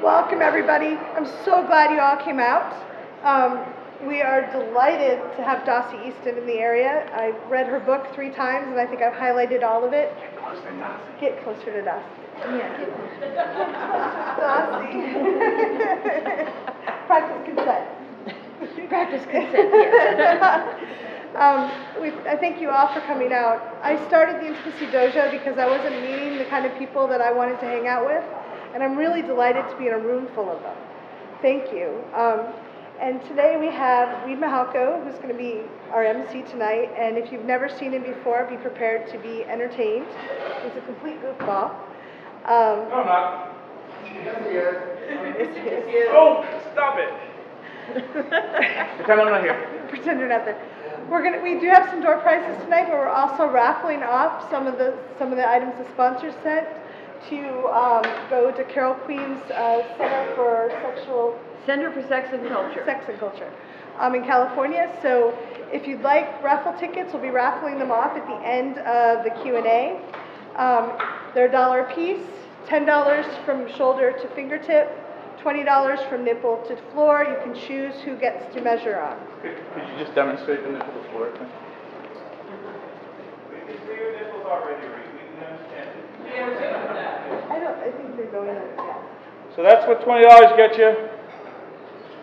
Welcome, everybody. I'm so glad you all came out. We are delighted to have Dossie Easton in the area. I read her book 3 times, and I think I've highlighted all of it. Get closer to Dossie. Yeah, get closer to Dossie. Practice consent. Practice consent, yes. I thank you all for coming out. I started the Intimacy Dojo because I wasn't meeting the kind of people that I wanted to hang out with, and I'm really delighted to be in a room full of them. Thank you. And today we have Reid Mihalko, who's going to be our MC tonight, and if you've never seen him before, be prepared to be entertained. He's a complete goofball. No, I'm not. Yes, he is. Oh, stop it. Pretend I'm not here. Pretend you're not there. We do have some door prizes tonight, but we're also raffling off some of the items the sponsors sent to go to Carol Queen's Center for Sex and Culture in California. So if you'd like raffle tickets, we'll be raffling them off at the end of the Q&A. They're $1 a piece, $10 from shoulder to fingertip, $20 from nipple to floor. You can choose who gets to measure on. Could you just demonstrate the nipple to floor thing? We can see your nipples already, Reid. We can understand it. I think they're going in, yeah. So that's what $20 gets you.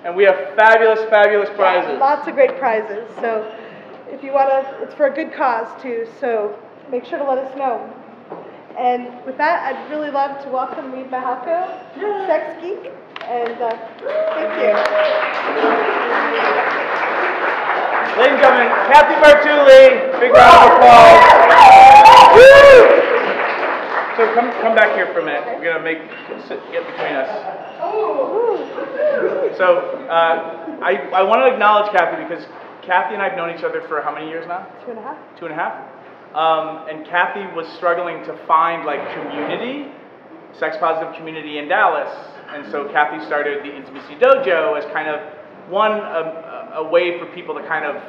And we have fabulous, fabulous prizes. Yeah, lots of great prizes. So if you want to, it's for a good cause too. So make sure to let us know. And with that, I'd really love to welcome Reid Mihalko, sex geek, and thank you. Ladies and gentlemen, Cathy Martulli, big round of applause. Woo! So come back here for a minute. We're gonna get between us. So I want to acknowledge Cathy because Cathy and I have known each other for how many years now? 2.5. 2.5. And Cathy was struggling to find like community, sex positive community in Dallas, and so Cathy started the Intimacy Dojo as kind of a way for people to kind of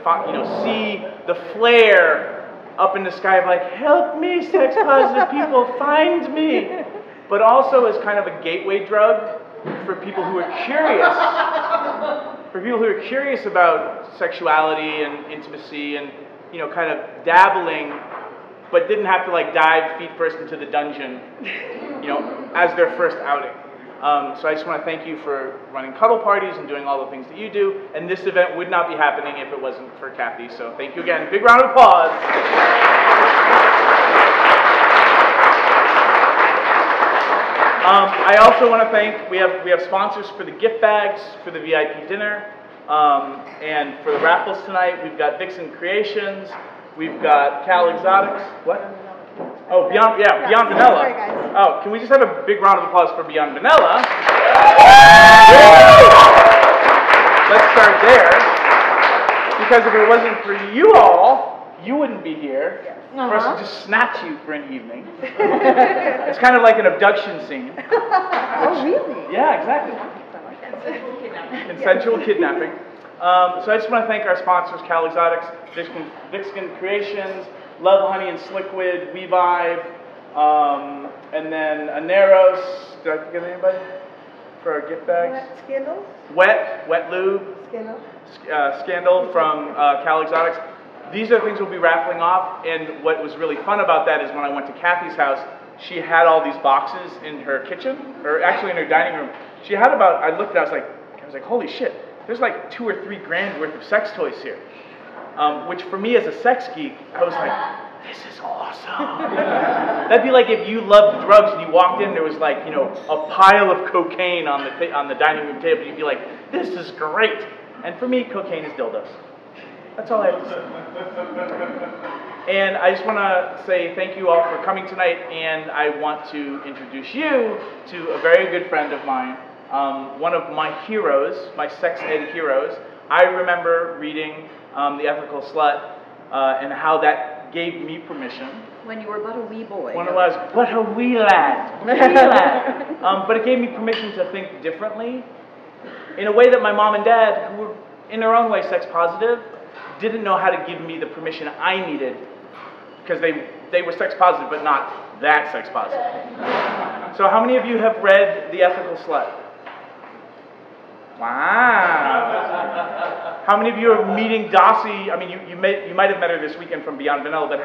see the flare up in the sky of like, help me, sex positive people, find me, but also as kind of a gateway drug for people who are curious, about sexuality and intimacy and kind of dabbling, but didn't have to like dive feet first into the dungeon, as their first outing. So I just want to thank you for running cuddle parties and doing all the things that you do. And this event would not be happening if it wasn't for Cathy. So thank you again. Big round of applause. I also want to thank, we have sponsors for the gift bags, for the VIP dinner, and for the raffles tonight. We've got Vixen Creations, we've got Cal Exotics. What? Oh, Beyond Vanilla. Sorry, guys. Oh, can we just have a big round of applause for Beyond Vanilla? Let's start there. Because if it wasn't for you all, you wouldn't be here. For us to just snatch you for an evening. It's kind of like an abduction scene. Oh, really? Yeah, exactly. Consensual kidnapping. So I just want to thank our sponsors, Cal Exotics, Vixen Creations, Love Honey and Sliquid, WeVive, and then Aneros. Did I forget anybody for our gift bags? Wet Lube. Scandal from Cal Exotics. These are the things we'll be raffling off, and what was really fun about that is when I went to Cathy's house, she had all these boxes in her kitchen, or actually in her dining room. She had I looked at it, I was like, holy shit, there's like $2 or $3 grand worth of sex toys here. Which for me as a sex geek, I was like, this is awesome. That'd be like if you loved drugs and you walked in, there was like, a pile of cocaine on the dining room table. You'd be like, this is great. And for me, cocaine is dildos. That's all I have to say. And I just want to say thank you all for coming tonight, and I want to introduce you to a very good friend of mine, one of my heroes, my sex ed heroes. I remember reading The Ethical Slut and how that gave me permission. When you were but a wee boy. When I was but a wee lad. But it gave me permission to think differently in a way that my mom and dad, who were in their own way sex positive, didn't know how to give me the permission I needed because they were sex positive, but not that sex positive. So how many of you have read The Ethical Slut? Wow. How many of you are meeting Dossie? I mean, you might have met her this weekend from Beyond Vanilla, but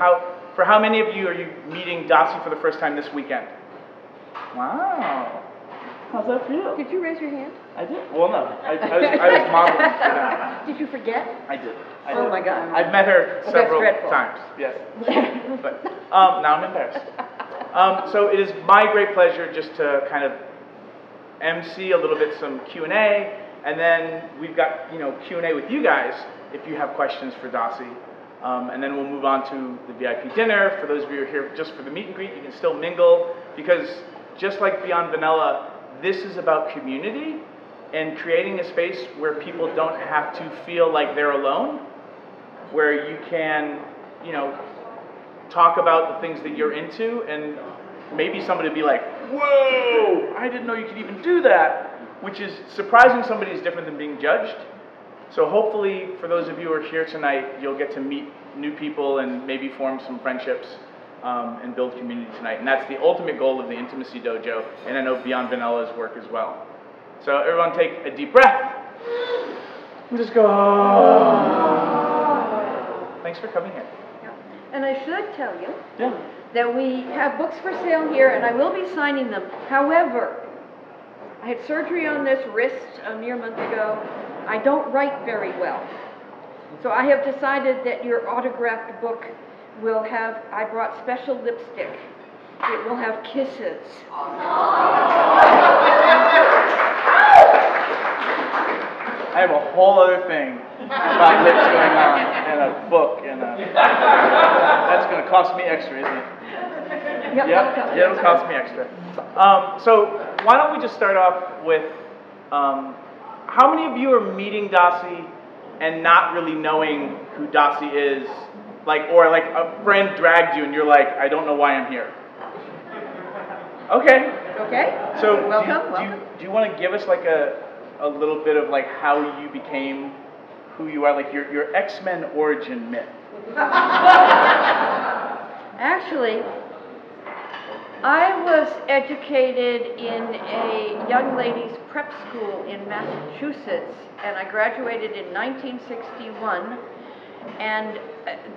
for how many of you are you meeting Dossie for the first time this weekend? Wow. How's that feel? Did you raise your hand? I did. Well, no. I was modeling for them. Did you forget? I did. Oh my God. I've met her Well, several that's dreadful. times. Yes. But now I'm embarrassed. So it is my great pleasure just to kind of MC a little bit some Q&A, and then we've got Q&A with you guys if you have questions for Dossie, and then we'll move on to the VIP dinner. For those of you who are here just for the meet and greet, you can still mingle, because just like Beyond Vanilla, this is about community and creating a space where people don't have to feel like they're alone, where you can talk about the things that you're into, and maybe somebody will be like, whoa, I didn't know you could even do that, which is surprising somebody is different than being judged. So hopefully, for those of you who are here tonight, you'll get to meet new people and maybe form some friendships and build community tonight. And that's the ultimate goal of the Intimacy Dojo, and I know Beyond Vanilla's work as well. So everyone take a deep breath. And just go, oh. Thanks for coming here. And I should tell you Yeah. that we have books for sale here, and I will be signing them. However, I had surgery on this wrist a mere month ago. I don't write very well. So I have decided that your autographed book will have, I brought special lipstick. It will have kisses. I have a whole other thing about lips going on in a book, and that's going to cost me extra, isn't it? Yep, Yeah, it'll cost me extra. So why don't we just start off with, how many of you are meeting Dossie and not really knowing who Dossie is? Or a friend dragged you and you're like, I don't know why I'm here. Okay. Okay. So welcome. Do you want to give us a little bit of how you became who you are, your X-Men origin myth? Actually, I was educated in a young ladies' prep school in Massachusetts, and I graduated in 1961, and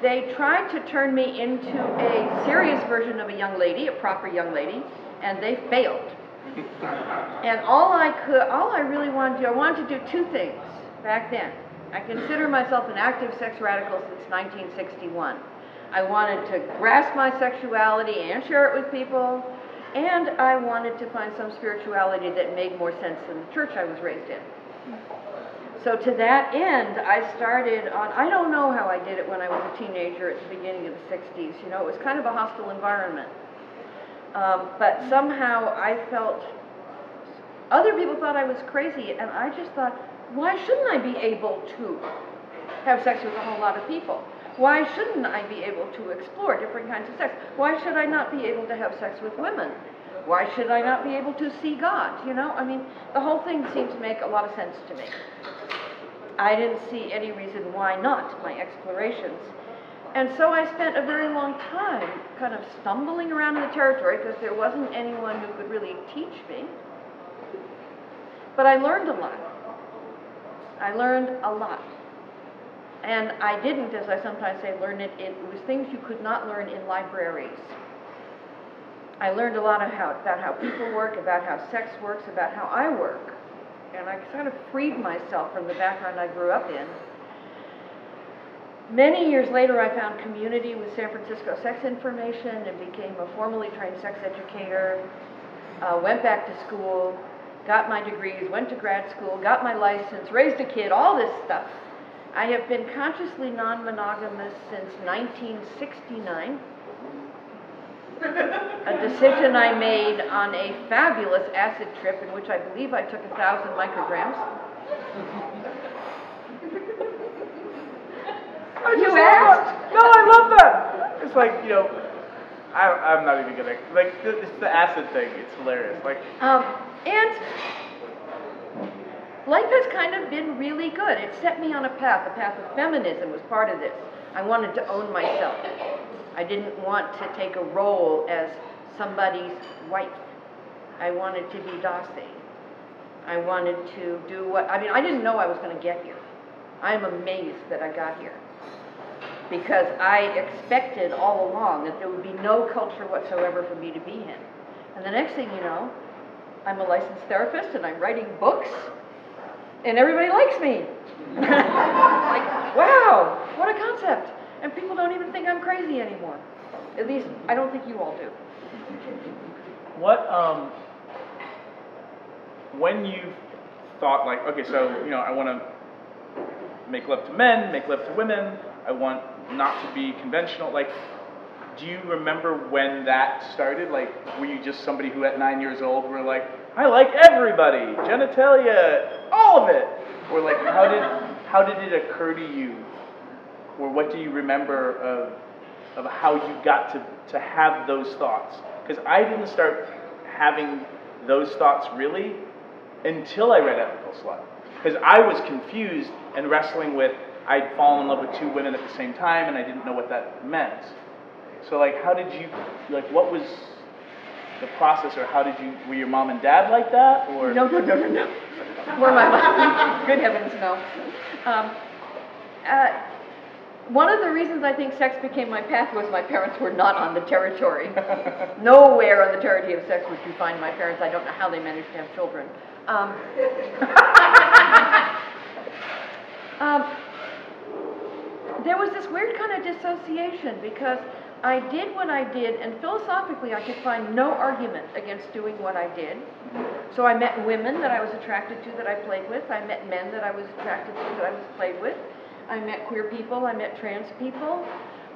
they tried to turn me into a serious version of a young lady, a proper young lady, and they failed. And all I really wanted to do, I wanted to do two things back then. I consider myself an active sex radical since 1961. I wanted to grasp my sexuality and share it with people, and I wanted to find some spirituality that made more sense than the church I was raised in. So to that end, I started on, I don't know how I did it when I was a teenager at the beginning of the 60s. It was kind of a hostile environment. But somehow I felt, other people thought I was crazy, and I just thought, why shouldn't I be able to have sex with a whole lot of people? Why shouldn't I be able to explore different kinds of sex? Why should I not be able to have sex with women? Why should I not be able to see God? The whole thing seemed to make a lot of sense to me. I didn't see any reason why not, my explorations. And so I spent a very long time kind of stumbling around in the territory because there wasn't anyone who could really teach me. But I learned a lot. And I didn't, as I sometimes say, learn it. It was things you could not learn in libraries. I learned a lot about how people work, about how sex works, about how I work. And I sort of freed myself from the background I grew up in. Many years later, I found community with San Francisco Sex Information and became a formally trained sex educator, went back to school, got my degrees, went to grad school, got my license, raised a kid, all this stuff. I have been consciously non-monogamous since 1969. A decision I made on a fabulous acid trip in which I believe I took 1,000 micrograms. You asked? No, I love that. It's I'm not even gonna, it's the acid thing. It's hilarious. And life has kind of been really good. It set me on a path. The path of feminism was part of this. I wanted to own myself. I didn't want to take a role as somebody's wife. I wanted to be Dossie. I wanted to do what, I mean, I didn't know I was going to get here. I am amazed that I got here. Because I expected all along that there would be no culture whatsoever for me to be in. And the next thing you know, I'm a licensed therapist and I'm writing books and everybody likes me. Like, wow, what a concept. And people don't even think I'm crazy anymore. At least, I don't think you all do. What, when you thought like, okay, so, you know, I want to make love to men, make love to women, I want not to be conventional, like, do you remember when that started? Like, were you just somebody who at 9 years old were like, I like everybody, genitalia, all of it? Or like, how did it occur to you? Or what do you remember of how you got to have those thoughts? Because I didn't start having those thoughts really until I read Ethical Slut. Because I was confused and wrestling with, I'd fallen in love with two women at the same time and I didn't know what that meant. So like, how did you, like, what was the process, or how did you, were your mom and dad like that, or? No. Were my mom, good heavens, no. One of the reasons I think sex became my path was my parents were not on the territory. Nowhere on the territory of sex would you find my parents. I don't know how they managed to have children. There was this weird kind of dissociation because I did what I did, and philosophically I could find no argument against doing what I did. So I met women that I was attracted to that I played with. I met men that I was attracted to that I was played with. I met queer people. I met trans people.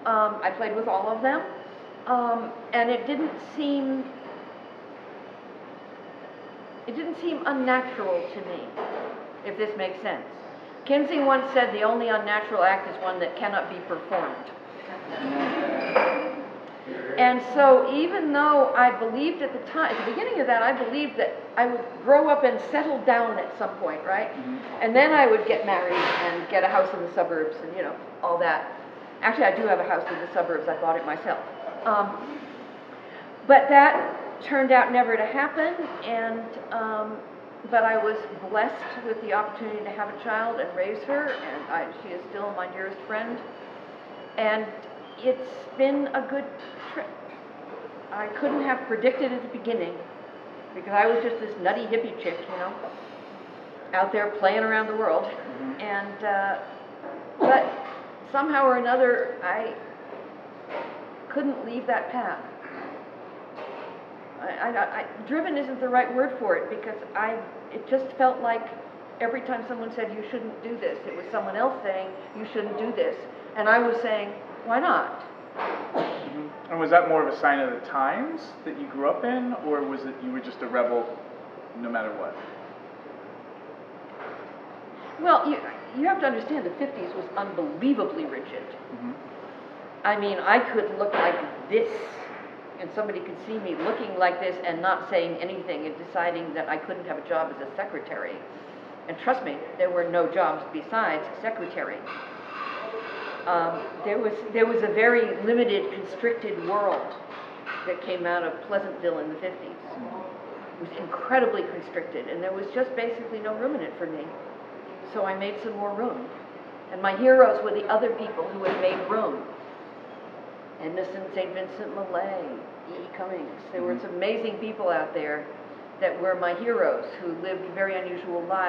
I played with all of them. And it didn't seem unnatural to me, if this makes sense. Kinsey once said the only unnatural act is one that cannot be performed. And so even though I believed at the time, at the beginning of that, I believed that I would grow up and settle down at some point, right? And then I would get married and get a house in the suburbs and, you know, all that. Actually, I do have a house in the suburbs. I bought it myself. But that turned out never to happen, and but I was blessed with the opportunity to have a child and raise her, and she is still my dearest friend. And it's been a good trip. I couldn't have predicted at the beginning, because I was just this nutty hippie chick, you know, out there playing around the world. And but somehow or another, I couldn't leave that path. Driven isn't the right word for it, because it just felt like every time someone said you shouldn't do this, it was someone else saying you shouldn't do this, and I was saying, why not? And was that more of a sign of the times that you grew up in, or was it you were just a rebel no matter what? Well, you have to understand the 50s was unbelievably rigid. I mean, I could look like this, and somebody could see me looking like this and not saying anything and deciding that I couldn't have a job as a secretary. And trust me, there were no jobs besides secretary. There was a very limited, constricted world that came out of Pleasantville in the 50s. It was incredibly constricted, and there was just basically no room in it for me. So I made some more room. And my heroes were the other people who had made room. Edison, St. Vincent Millay, E.E. Cummings. There were some amazing people out there that were my heroes who lived very unusual lives.